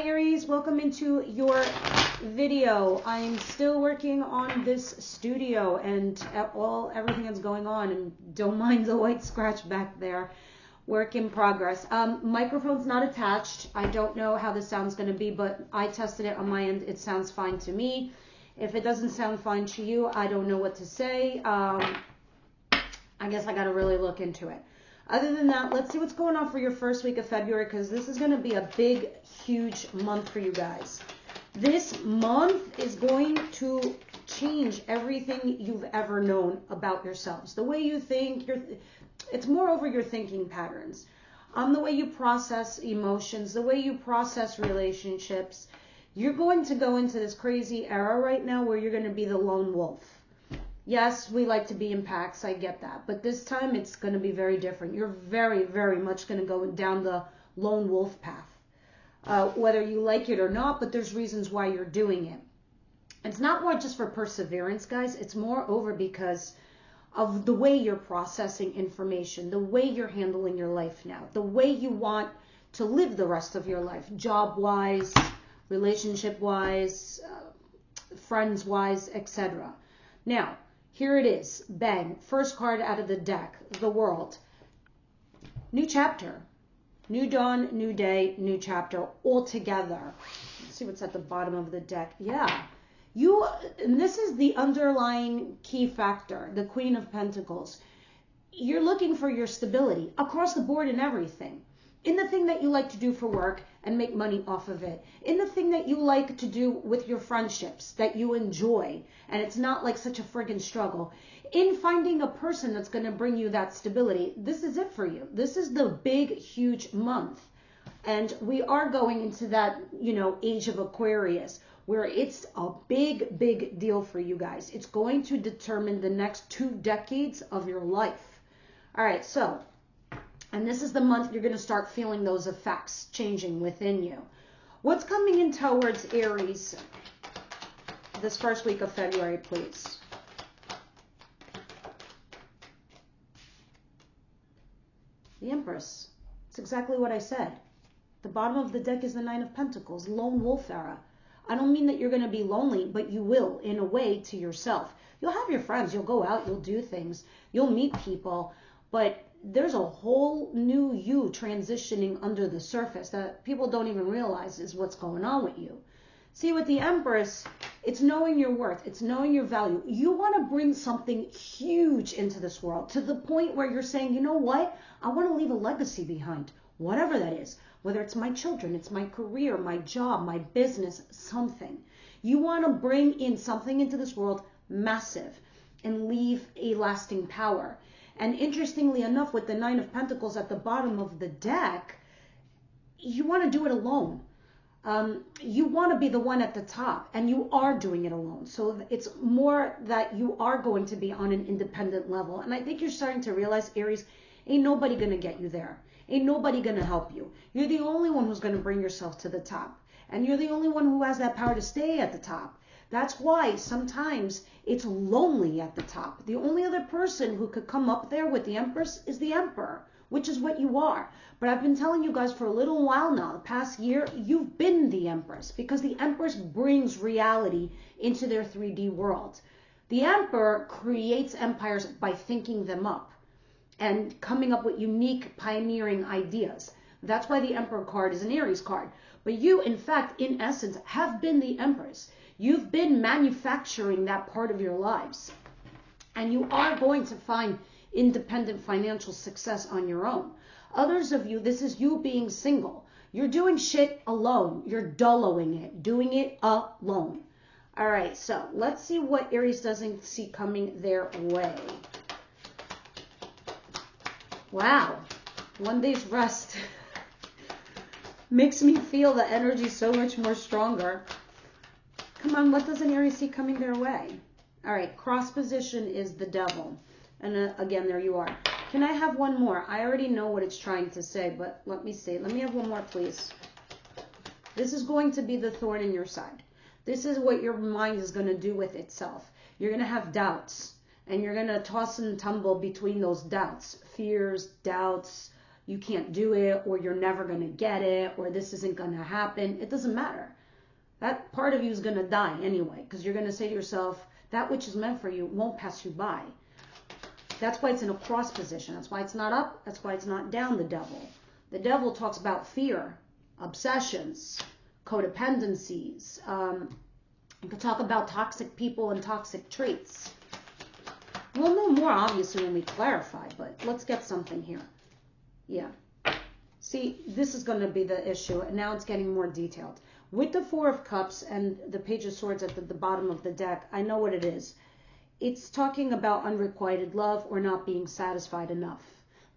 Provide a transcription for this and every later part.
Hi Aries, welcome into your video. I'm still working on this studio and everything that's going on, and don't mind the white scratch back there. Work in progress. Microphone's not attached. I don't know how the sound's going to be, but I tested it on my end. It sounds fine to me. If it doesn't sound fine to you, I don't know what to say. I guess I got to really look into it. Other than that, let's see what's going on for your first week of February, because this is going to be a big, huge month for you guys. This month is going to change everything you've ever known about yourselves. The way you think, it's more over your thinking patterns. The way you process emotions, the way you process relationships. You're going to go into this crazy era right now where you're going to be the lone wolf. Yes, we like to be in packs, I get that. But this time it's going to be very different. You're very, very much going to go down the lone wolf path. Whether you like it or not, but there's reasons why you're doing it. It's not more just for perseverance, guys. It's more over because of the way you're processing information, the way you're handling your life now, the way you want to live the rest of your life, job-wise, relationship-wise, friends-wise, etc. Now, here it is. Bang. First card out of the deck. The World. New chapter. New dawn, new day, new chapter all together. Let's see what's at the bottom of the deck. Yeah. And this is the underlying key factor, the Queen of Pentacles. You're looking for your stability across the board in everything. In the thing that you like to do for work and make money off of it. In the thing that you like to do with your friendships that you enjoy and it's not like such a friggin' struggle. In finding a person that's going to bring you that stability. This is it for you. This is the big, huge month. And we are going into that, age of Aquarius where it's a big, big deal for you guys. It's going to determine the next 2 decades of your life. All right, so... and this is the month you're going to start feeling those effects changing within you. What's coming in towards Aries this first week of February, please? The Empress. It's exactly what I said. The bottom of the deck is the Nine of Pentacles, lone wolf era. I don't mean that you're going to be lonely, but you will, in a way, to yourself. You'll have your friends. You'll go out. You'll do things. You'll meet people. But there's a whole new you transitioning under the surface that people don't even realize is what's going on with you. See, with the Empress, it's knowing your worth. It's knowing your value. You want to bring something huge into this world to the point where you're saying, you know what? I want to leave a legacy behind, whatever that is. Whether it's my children, it's my career, my job, my business, something. You want to bring in something into this world massive and leave a lasting power. And interestingly enough, with the Nine of Pentacles at the bottom of the deck, you want to do it alone. You want to be the one at the top, and you are doing it alone. So it's more that you are going to be on an independent level. And I think you're starting to realize, Aries, ain't nobody going to get you there. Ain't nobody going to help you. You're the only one who's going to bring yourself to the top. And you're the only one who has that power to stay at the top. That's why sometimes it's lonely at the top. The only other person who could come up there with the Empress is the Emperor, which is what you are. But I've been telling you guys for a little while now, the past year, you've been the Empress, because the Empress brings reality into their 3D world. The Emperor creates empires by thinking them up and coming up with unique pioneering ideas. That's why the Emperor card is an Aries card. But you, in fact, in essence, have been the Empress. You've been manufacturing that part of your lives. And you are going to find independent financial success on your own. Others of you, this is you being single. You're doing shit alone. You're doloing it, doing it alone. All right, so let's see what Aries doesn't see coming their way. Wow, 1 day's rest makes me feel the energy so much more stronger. Come on, what does an Aries see coming their way? All right, cross position is the Devil. And again, there you are. Can I have one more? I already know what it's trying to say, but let me see. Let me have one more, please. This is going to be the thorn in your side. This is what your mind is going to do with itself. You're going to have doubts, and you're going to toss and tumble between those doubts, fears, doubts, you can't do it, or you're never going to get it, or this isn't going to happen. It doesn't matter. That part of you is going to die anyway, because you're going to say to yourself, that which is meant for you won't pass you by. That's why it's in a cross position. That's why it's not up. That's why it's not down, the devil. The devil talks about fear, obsessions, codependencies. You could talk about toxic people and toxic traits. We'll know more, obviously, when we clarify, but let's get something here. Yeah. See, this is going to be the issue, and now it's getting more detailed. With the Four of Cups and the Page of Swords at the bottom of the deck, I know what it is. It's talking about unrequited love or not being satisfied enough.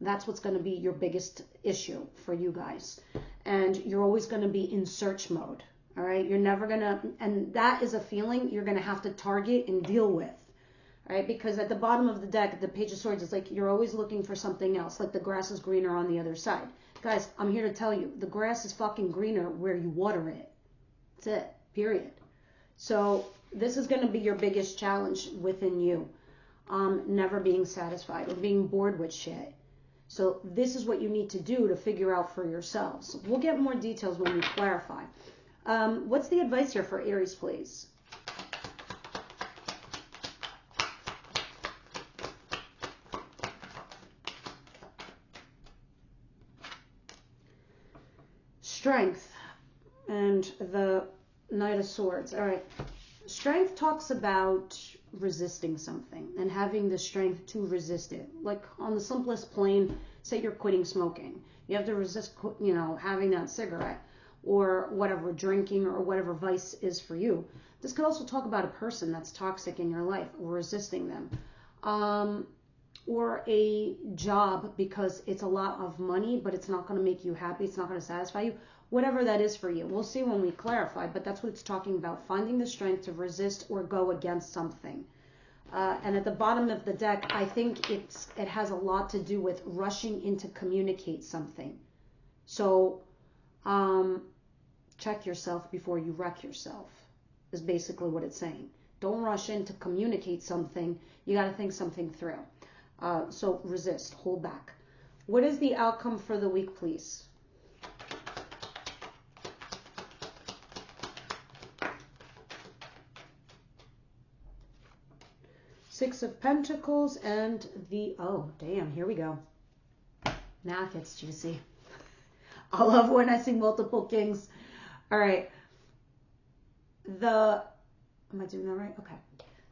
That's what's going to be your biggest issue for you guys. And you're always going to be in search mode. All right? You're never going to, and that is a feeling you're going to have to target and deal with. All right? Because at the bottom of the deck, the Page of Swords, it's like you're always looking for something else. Like the grass is greener on the other side. Guys, I'm here to tell you, the grass is fucking greener where you water it. That's it. Period. So this is going to be your biggest challenge within you. Never being satisfied or being bored with shit. So this is what you need to do to figure out for yourselves. We'll get more details when we clarify. What's the advice here for Aries, please? Strength and the Knight of Swords. All right. Strength talks about resisting something and having the strength to resist it. Like on the simplest plane, say you're quitting smoking. You have to resist, having that cigarette or whatever, drinking or whatever vice is for you. This could also talk about a person that's toxic in your life or resisting them. Or a job because it's a lot of money, but it's not going to make you happy. It's not going to satisfy you. Whatever that is for you. We'll see when we clarify, but that's what it's talking about. Finding the strength to resist or go against something. And at the bottom of the deck, I think it has a lot to do with rushing in to communicate something. So check yourself before you wreck yourself is basically what it's saying. Don't rush in to communicate something. You got to think something through. So resist, hold back. What is the outcome for the week, please? Six of Pentacles and the, oh, damn, here we go. Now it gets juicy. I love when I see multiple kings. All right. Am I doing that right? Okay.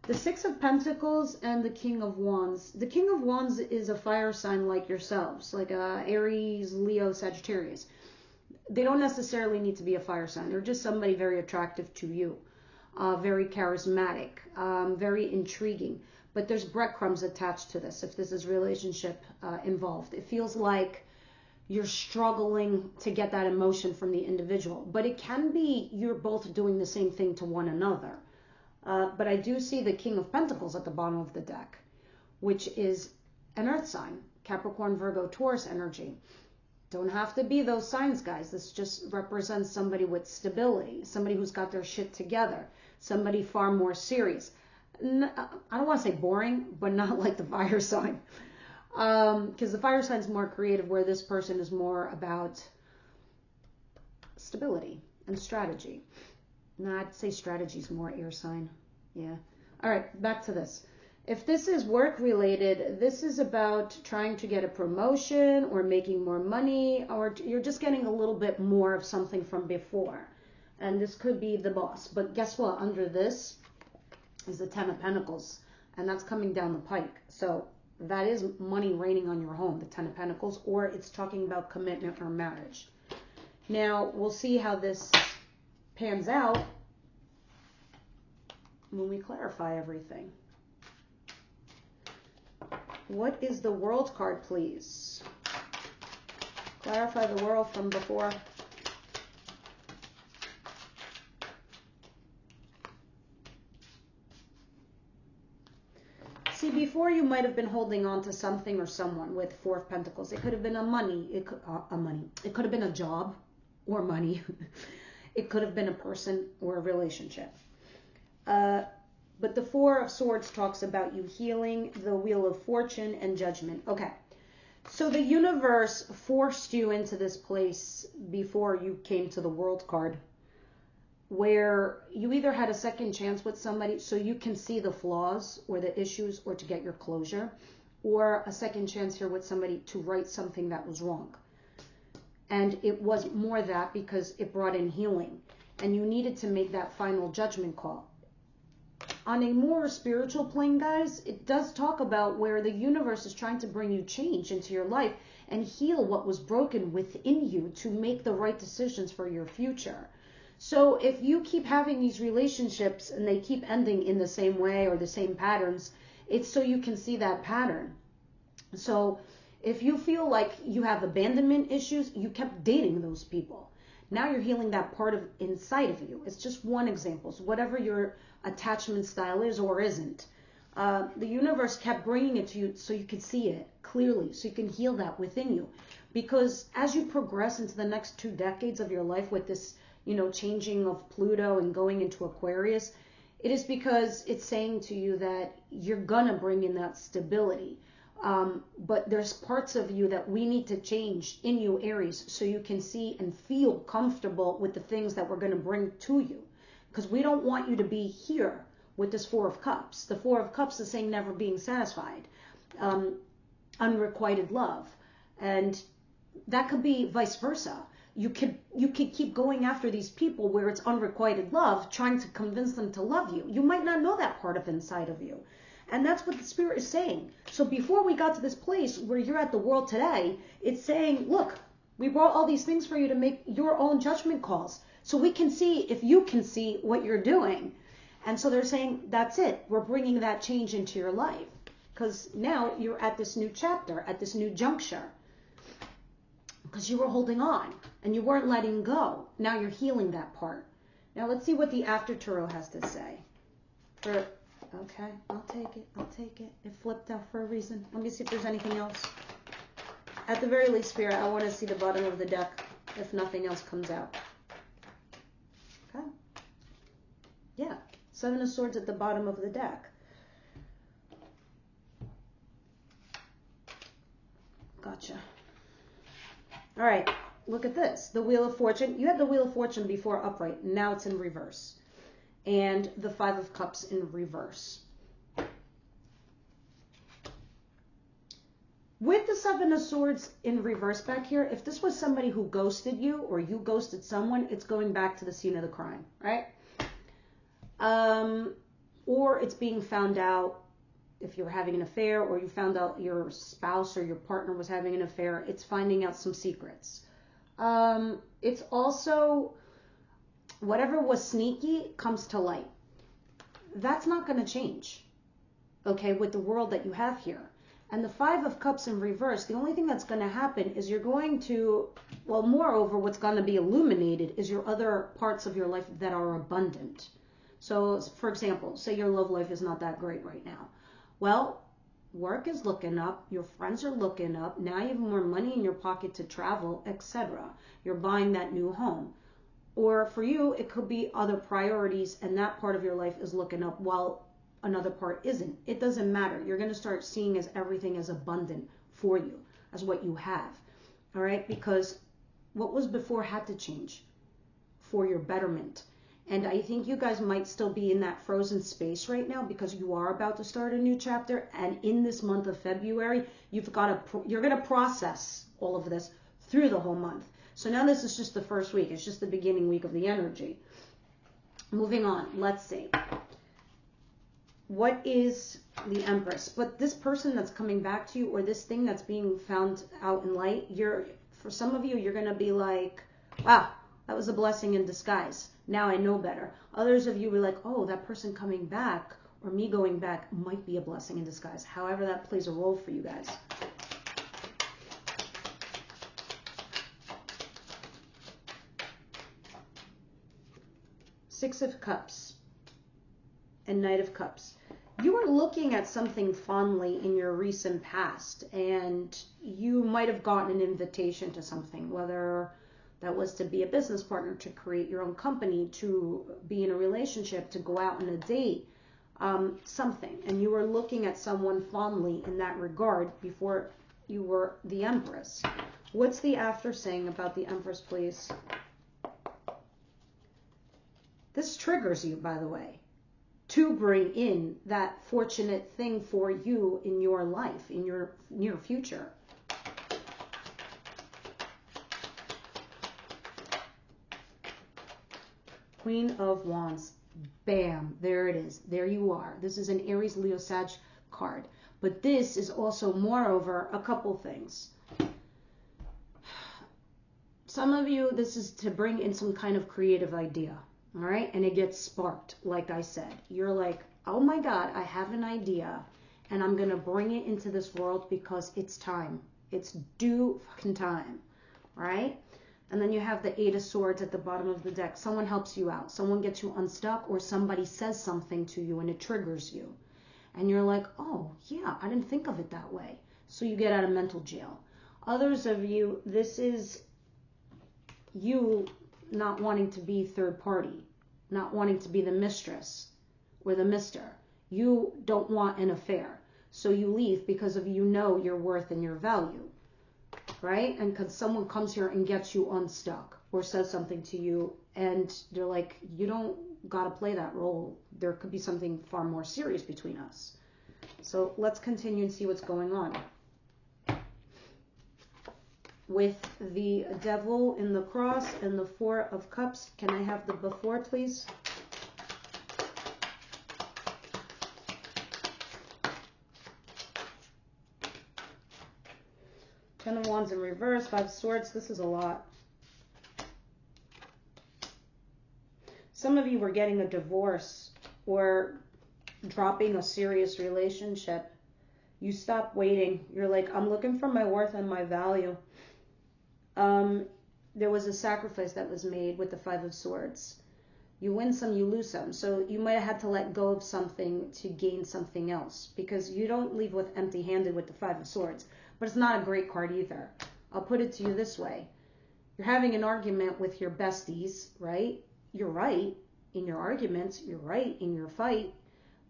The Six of Pentacles and the King of Wands. The King of Wands is a fire sign like yourselves, like Aries, Leo, Sagittarius. They don't necessarily need to be a fire sign. They're just somebody very attractive to you, very charismatic, very intriguing. But there's breadcrumbs attached to this if this is relationship involved. It feels like you're struggling to get that emotion from the individual. But it can be you're both doing the same thing to one another. But I do see the King of Pentacles at the bottom of the deck, which is an earth sign, Capricorn, Virgo, Taurus energy. Don't have to be those signs, guys. This just represents somebody with stability, somebody who's got their shit together, somebody far more serious. I don't want to say boring, but not like the fire sign. Because the fire sign is more creative, where this person is more about stability and strategy. No, I'd say strategy is more air sign. Yeah. All right, back to this. If this is work related, this is about trying to get a promotion or making more money, or you're just getting a little bit more of something from before. And this could be the boss. But guess what? Under this is the Ten of Pentacles, and that's coming down the pike. So that is money raining on your home, the Ten of Pentacles, or it's talking about commitment or marriage. Now, we'll see how this pans out when we clarify everything. What is the World card, please? Clarify the World from before. See, before you might have been holding on to something or someone with Four of Pentacles. It could have been It could have been a job or money. It could have been a person or a relationship. But the Four of Swords talks about you healing, the Wheel of Fortune, and Judgment. Okay, So the universe forced you into this place before you came to the World card, where you either had a second chance with somebody so you can see the flaws or the issues or to get your closure, or a second chance here with somebody to right something that was wrong. And it was more that because it brought in healing, and you needed to make that final judgment call. On a more spiritual plane, guys, it does talk about where the universe is trying to bring you change into your life and heal what was broken within you to make the right decisions for your future. So if you keep having these relationships and they keep ending in the same way or the same patterns, it's so you can see that pattern. So if you feel like you have abandonment issues, you kept dating those people. Now you're healing that part of inside of you. It's just one example. So whatever your attachment style is or isn't, the universe kept bringing it to you so you could see it clearly, so you can heal that within you. Because as you progress into the next 2 decades of your life with this, changing of Pluto and going into Aquarius, it is because it's saying to you that you're gonna bring in that stability. But there's parts of you that we need to change in you, Aries, so you can see and feel comfortable with the things that we're going to bring to you. Because we don't want you to be here with this Four of Cups. The Four of Cups is saying never being satisfied, unrequited love. And that could be vice versa. You could keep going after these people where it's unrequited love, trying to convince them to love you. You might not know that part of inside of you. And that's what the Spirit is saying. So before we got to this place where you're at the world today, it's saying, look, we brought all these things for you to make your own judgment calls. So we can see if you can see what you're doing. And so they're saying, that's it. We're bringing that change into your life. Because now you're at this new chapter, at this new juncture. Because you were holding on and you weren't letting go. Now you're healing that part. Now let's see what the After Tarot has to say. Okay, I'll take it. It flipped out for a reason. Let me see if there's anything else. At the very least, Spirit, I want to see the bottom of the deck if nothing else comes out. Okay. Yeah, 7 of Swords at the bottom of the deck. Gotcha. All right, look at this. The Wheel of Fortune. You had the Wheel of Fortune before upright. Now it's in reverse. And the 5 of Cups in reverse. With the 7 of Swords in reverse back here, if this was somebody who ghosted you or you ghosted someone, it's going back to the scene of the crime, right? Or it's being found out if you were having an affair or you found out your spouse or your partner was having an affair. It's finding out some secrets. It's also... whatever was sneaky comes to light. That's not going to change, okay, with the world that you have here. And the 5 of Cups in reverse, the only thing that's going to happen is you're going to, well, moreover, what's going to be illuminated is your other parts of your life that are abundant. So, for example, say your love life is not that great right now. Well, work is looking up, your friends are looking up, now you have more money in your pocket to travel, etc. You're buying that new home. Or for you, it could be other priorities and that part of your life is looking up while another part isn't. It doesn't matter. You're going to start seeing as everything as abundant for you, as what you have. All right? Because what was before had to change for your betterment. And I think you guys might still be in that frozen space right now because you are about to start a new chapter. And in this month of February, you're going to process all of this through the whole month. So now this is just the first week. It's just the beginning week of the energy. Moving on. Let's see. What is the Empress? But this person that's coming back to you or this thing that's being found out in light, for some of you, you're going to be like, wow, that was a blessing in disguise. Now I know better. Others of you were like, oh, that person coming back or me going back might be a blessing in disguise. However, that plays a role for you guys. Six of Cups and Knight of Cups. You were looking at something fondly in your recent past, and you might have gotten an invitation to something, whether that was to be a business partner, to create your own company, to be in a relationship, to go out on a date, something. And you were looking at someone fondly in that regard before, you were the Empress. What's the after saying about the Empress, please? This triggers you, by the way, to bring in that fortunate thing for you in your life, in your near future. Queen of Wands. Bam. There it is. There you are. This is an Aries, Leo, Sag card. But this is also, moreover, a couple things. Some of you, this is to bring in some kind of creative idea. All right. And it gets sparked. Like I said, you're like, oh my God, I have an idea and I'm going to bring it into this world because it's time. It's due fucking time. All right. And then you have the Eight of Swords at the bottom of the deck. Someone helps you out. Someone gets you unstuck, or somebody says something to you and it triggers you. And you're like, oh, yeah, I didn't think of it that way. So you get out of mental jail. Others of you, this is you not wanting to be third party, not wanting to be the mistress or the mister. You don't want an affair. So you leave because of you know your worth and your value. Right? And because someone comes here and gets you unstuck or says something to you and they're like, you don't got to play that role. There could be something far more serious between us. So let's continue and see what's going on. With the Devil in the cross and the Four of Cups, can I have the before, please? Ten of Wands in reverse, Five of Swords. This is a lot. Some of you were getting a divorce or dropping a serious relationship. You stop waiting. You're like, I'm looking for my worth and my value. There was a sacrifice that was made with the Five of Swords. You win some, you lose some. So you might have had to let go of something to gain something else, because you don't leave with empty-handed with the Five of Swords. But it's not a great card either. I'll put it to you this way. You're having an argument with your besties, right? You're right in your arguments. You're right in your fight.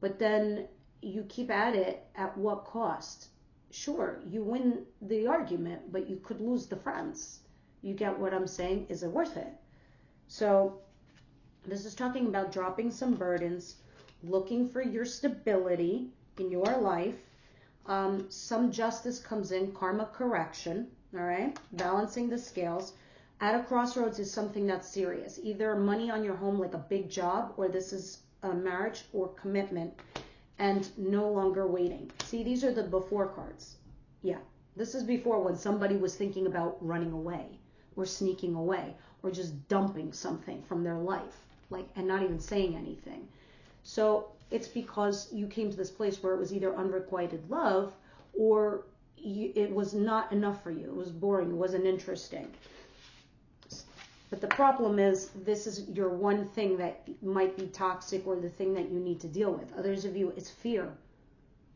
But then you keep at it at what cost? Sure, you win the argument, but you could lose the friends. You get what I'm saying? Is it worth it? So this is talking about dropping some burdens, looking for your stability in your life. Some justice comes in, karma correction, all right? Balancing the scales. At a crossroads is something that's serious. Either money on your home, like a big job, or this is a marriage or commitment, and no longer waiting. See, these are the before cards. Yeah, this is before, when somebody was thinking about running away or sneaking away or just dumping something from their life, like, and not even saying anything. So it's because you came to this place where it was either unrequited love or it was not enough for you. It was boring. It wasn't interesting. But the problem is, this is your one thing that might be toxic, or the thing that you need to deal with. Others of you, it's fear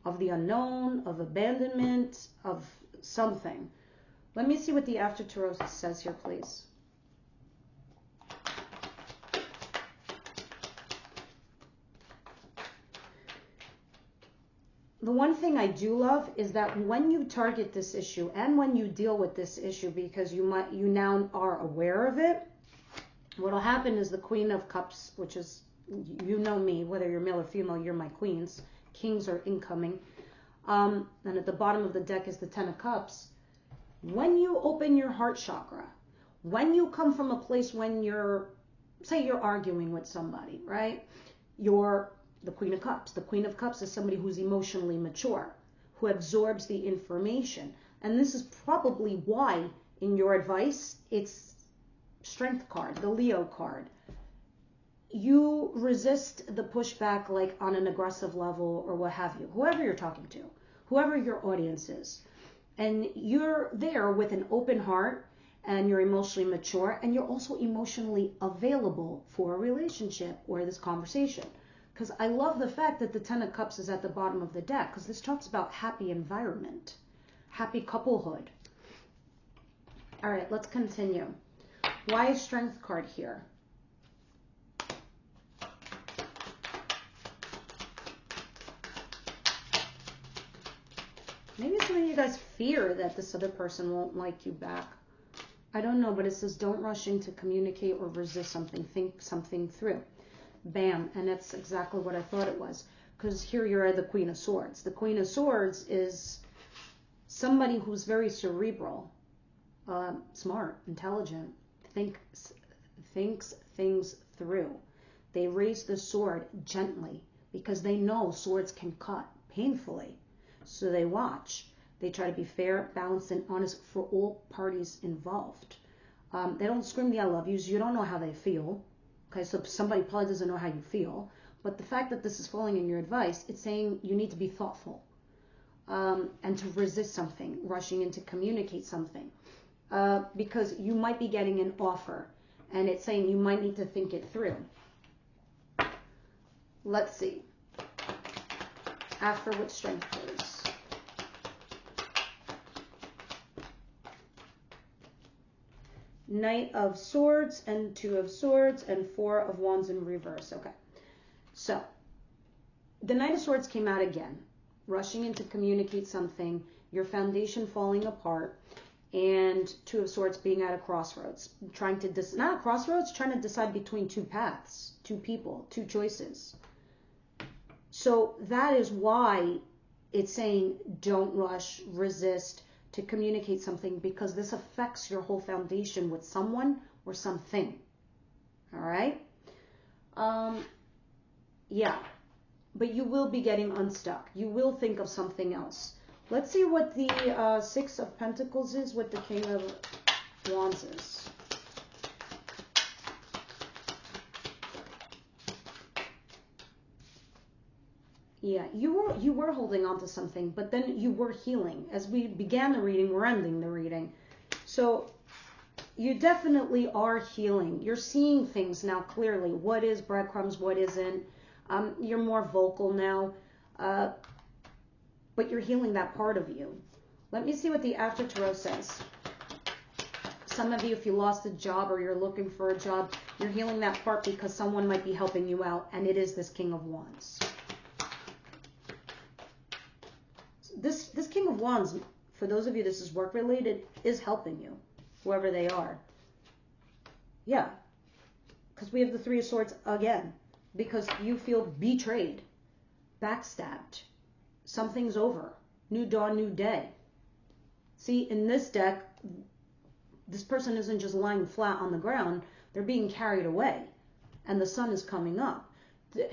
of the unknown, of abandonment, of something. Let me see what the After Tarot says here, please. The one thing I do love is that when you target this issue and when you deal with this issue, because you now are aware of it, what'll happen is the Queen of Cups, which is, you know me, whether you're male or female, you're my queens. Kings are incoming. And at the bottom of the deck is the Ten of Cups. When you open your heart chakra, when you come from a place when say you're arguing with somebody, right? You're the Queen of Cups. The Queen of Cups is somebody who's emotionally mature, who absorbs the information. And this is probably why, in your advice, it's Strength card, the Leo card. You resist the pushback, like on an aggressive level or what have you, whoever you're talking to, whoever your audience is. And you're there with an open heart, and you're emotionally mature, and you're also emotionally available for a relationship or this conversation. Because I love the fact that the Ten of Cups is at the bottom of the deck, because this talks about happy environment, happy couplehood. All right, let's continue. Why is Strength card here? Maybe some of you guys fear that this other person won't like you back. I don't know, but it says don't rush in to communicate or resist something. Think something through. Bam. And that's exactly what I thought it was. Because here you're the Queen of Swords. The Queen of Swords is somebody who's very cerebral, smart, intelligent, thinks things through. They raise the sword gently because they know swords can cut painfully. So they watch. They try to be fair, balanced, and honest for all parties involved. They don't scream the I love yous. You don't know how they feel. Okay, so somebody probably doesn't know how you feel. But the fact that this is falling in your advice, it's saying you need to be thoughtful and to resist something, rushing in to communicate something. Because you might be getting an offer, and it's saying you might need to think it through. Let's see. After what strength is. Knight of Swords and Two of Swords and Four of Wands in reverse. Okay. So, the Knight of Swords came out again. Rushing in to communicate something. Your foundation falling apart. And Two of Swords being at a crossroads. Trying to, not a crossroads, trying to decide between two paths. Two people. Two choices. So that is why it's saying don't rush, resist to communicate something, because this affects your whole foundation with someone or something. All right? Yeah. But you will be getting unstuck. You will think of something else. Let's see what the Six of Pentacles is, what the King of Wands is. Yeah, you were holding on to something, but then you were healing. As we began the reading, we're ending the reading. So you definitely are healing. You're seeing things now clearly. What is breadcrumbs, what isn't. You're more vocal now, but you're healing that part of you. Let me see what the After Tarot says. Some of you, if you lost a job or you're looking for a job, you're healing that part because someone might be helping you out, and it is this King of Wands. This King of Wands, for those of you this is work related, is helping you, whoever they are. Yeah, because we have the Three of Swords again, because you feel betrayed, backstabbed. Something's over. New dawn, new day. See, in this deck, this person isn't just lying flat on the ground. They're being carried away, and the sun is coming up.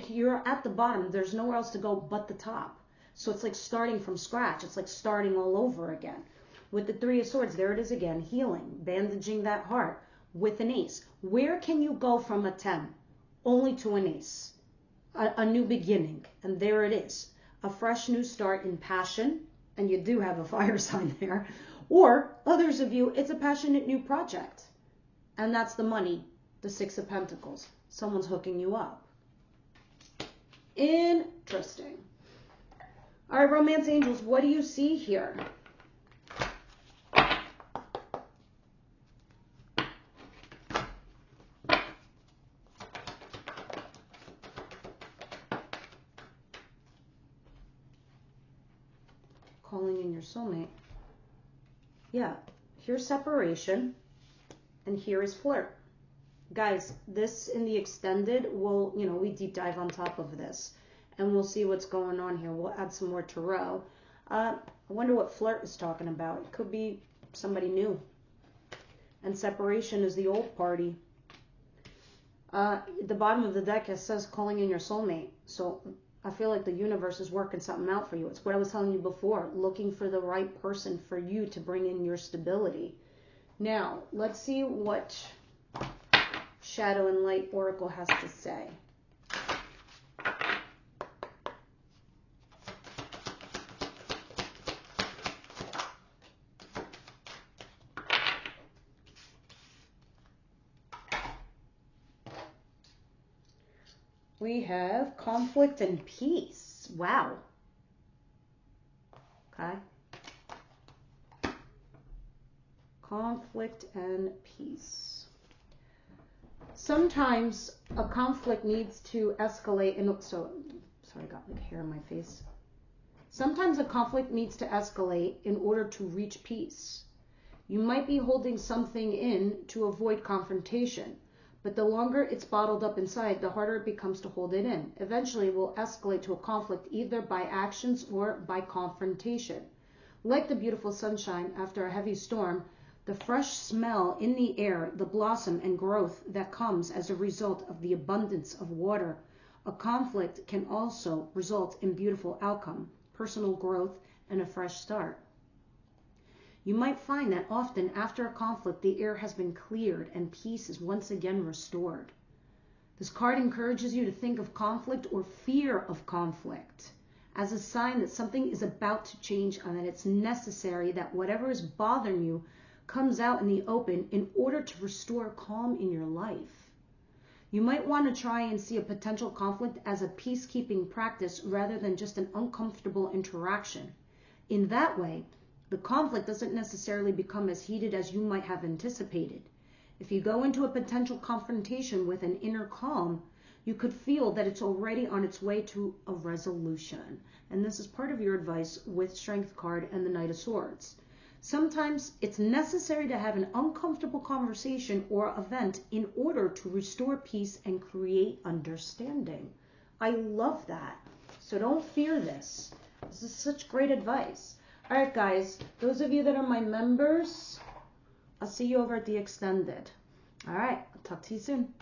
You're at the bottom. There's nowhere else to go but the top. So it's like starting from scratch. It's like starting all over again. With the Three of Swords, there it is again, healing, bandaging that heart with an ace. Where can you go from a 10? Only to an ace. A new beginning. And there it is. A fresh new start in passion. And you do have a fire sign there. Or, others of you, it's a passionate new project. And that's the money, the Six of Pentacles. Someone's hooking you up. Interesting. All right, Romance Angels, what do you see here? Calling in your soulmate. Yeah, here's separation, and here is flirt. Guys, this in the extended, we deep dive on top of this. And we'll see what's going on here. We'll add some more tarot. I wonder what flirt is talking about. It could be somebody new. And separation is the old party. The bottom of the deck, it says calling in your soulmate. So I feel like the universe is working something out for you. It's what I was telling you before. Looking for the right person for you to bring in your stability. Now, let's see what Shadow and Light Oracle has to say. We have conflict and peace. Wow. Okay. Conflict and peace. Sometimes a conflict needs to escalate. And so, sorry, I got like hair in my face. Sometimes a conflict needs to escalate in order to reach peace. You might be holding something in to avoid confrontation, but the longer it's bottled up inside, the harder it becomes to hold it in. Eventually, it will escalate to a conflict either by actions or by confrontation. Like the beautiful sunshine after a heavy storm, the fresh smell in the air, the blossom and growth that comes as a result of the abundance of water, a conflict can also result in beautiful outcome, personal growth, and a fresh start. You might find that often after a conflict, the air has been cleared and peace is once again restored. This card encourages you to think of conflict or fear of conflict as a sign that something is about to change and that it's necessary that whatever is bothering you comes out in the open in order to restore calm in your life. You might want to try and see a potential conflict as a peacekeeping practice rather than just an uncomfortable interaction. In that way, the conflict doesn't necessarily become as heated as you might have anticipated. If you go into a potential confrontation with an inner calm, you could feel that it's already on its way to a resolution. And this is part of your advice with Strength card and the Knight of Swords. Sometimes it's necessary to have an uncomfortable conversation or event in order to restore peace and create understanding. I love that. So don't fear this. This is such great advice. All right, guys, those of you that are my members, I'll see you over at the extended. All right, I'll talk to you soon.